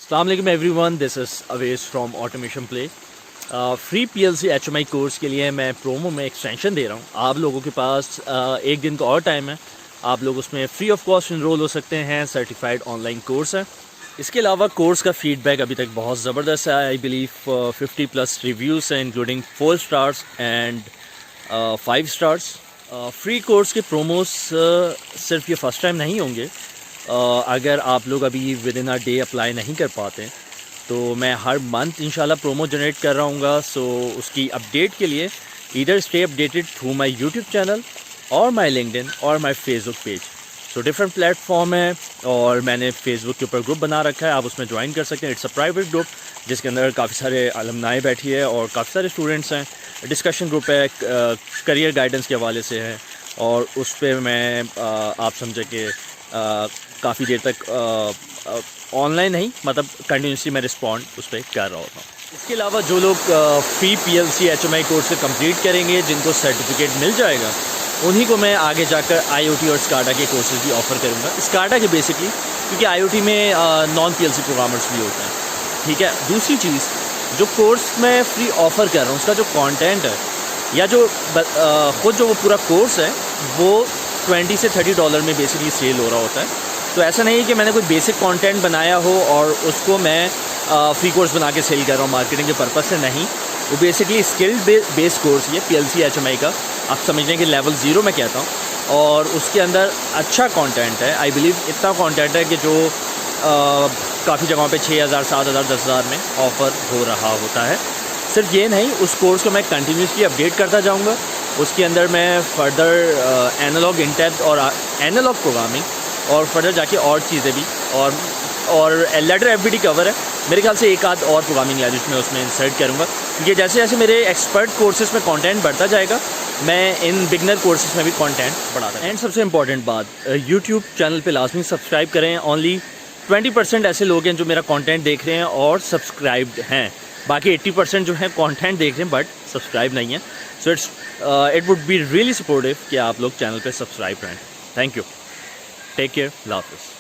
السلام علیکم everyone, this is Owais from automation play. Free PLC HMI course کے لیے میں پرومو میں ایکسٹینشن دے رہا ہوں. آپ لوگوں کے پاس ایک دن کا اور ٹائم ہے. آپ لوگ اس میں فری آف کاسٹ انرول ہو سکتے ہیں. سرٹیفائڈ آن لائن کورس ہے. اس کے علاوہ کورس کا فیڈ بیک ابھی تک بہت زبردست ہے. آئی بلیو 50+ ریویوز ہیں including 4 stars and 5 stars. Free course کے پروموز صرف یہ فرسٹ ٹائم نہیں ہوں گے. اگر آپ لوگ ابھی with in a day apply نہیں کر پاتے تو میں ہر منتھ انشاءاللہ پرومو جنریٹ کر رہا ہوں گا. سو اس کی اپڈیٹ کے لیے either stay updated through my YouTube channel اور مائی لنکڈن اور my Facebook page. So different platform ہے اور میں نے فیس بک کے اوپر گروپ بنا رکھا ہے. آپ اس میں جوائن کر سکتے ہیں. اٹس اے پرائیویٹ گروپ جس کے اندر کافی سارے المنائی بیٹھی ہے اور کافی سارے اسٹوڈنٹس ہیں. ڈسکشن گروپ ہے, کریئر گائیڈنس کے حوالے سے ہے اور اس پہ میں آپ سمجھے کہ کافی دیر تک آن لائن نہیں, مطلب کنٹینیوسلی میں رسپونڈ اس پہ کر رہا ہوتا ہوں. اس کے علاوہ جو لوگ فری PLC HMI کورس سے کمپلیٹ کریں گے, جن کو سرٹیفکیٹ مل جائے گا, انہی کو میں آگے جا کر IoT اور SCADA کے کورسز بھی آفر کروں گا. SCADA کے بیسکلی کیونکہ IoT میں نان PLC پروگرامرز بھی ہوتے ہیں. ٹھیک ہے. دوسری چیز, جو کورس میں فری آفر کر رہا ہوں اس کا جو کانٹینٹ ہے یا جو خود جو وہ پورا کورس ہے وہ $20 سے $30 میں بیسکلی سیل ہو رہا ہوتا ہے. تو ایسا نہیں ہے کہ میں نے کوئی بیسک کانٹینٹ بنایا ہو اور اس کو میں فری کورس بنا کے سیل کر رہا ہوں مارکیٹنگ کے پرپز سے. نہیں, وہ بیسکلی اسکلڈ بیس کورس یہ PLC HMI کا آپ سمجھ لیں کہ لیول 0 میں کہتا ہوں. اور اس کے اندر اچھا کانٹینٹ ہے. آئی بلیو اتنا کانٹینٹ ہے کہ جو کافی جگہوں پہ 6,000 7,000 10,000 میں آفر ہو رہا ہوتا ہے. صرف یہ نہیں, اس کورس کو میں کنٹینیوسلی اپڈیٹ کرتا جاؤں گا. اس کے اندر میں فردر اینالاگ انٹیپتھ اور اینالاگ پروگرامنگ اور فردر جا کے اور چیزیں بھی اور لیڈر FBD کور ہے. میرے خیال سے ایک آدھ اور پروگرامنگ لینگویج میں اس میں انسرٹ کروں گا کیونکہ جیسے جیسے میرے ایکسپرٹ کورسز میں کانٹینٹ بڑھتا جائے گا میں ان بگنر کورسز میں بھی کانٹینٹ بڑھاتا. اینڈ سب سے امپورٹنٹ بات, یوٹیوب چینل پہ لازمی سبسکرائب کریں. اونلی 20% ایسے لوگ ہیں جو میرا کانٹینٹ دیکھ رہے ہیں اور سبسکرائبڈ ہیں. باقی 80% جو ہیں کانٹینٹ دیکھ رہے ہیں بٹ سبسکرائب نہیں ہیں. So it would be really supportive کہ آپ لوگ چینل پہ سبسکرائب کریں. Thank you. Take care. اللہ حافظ.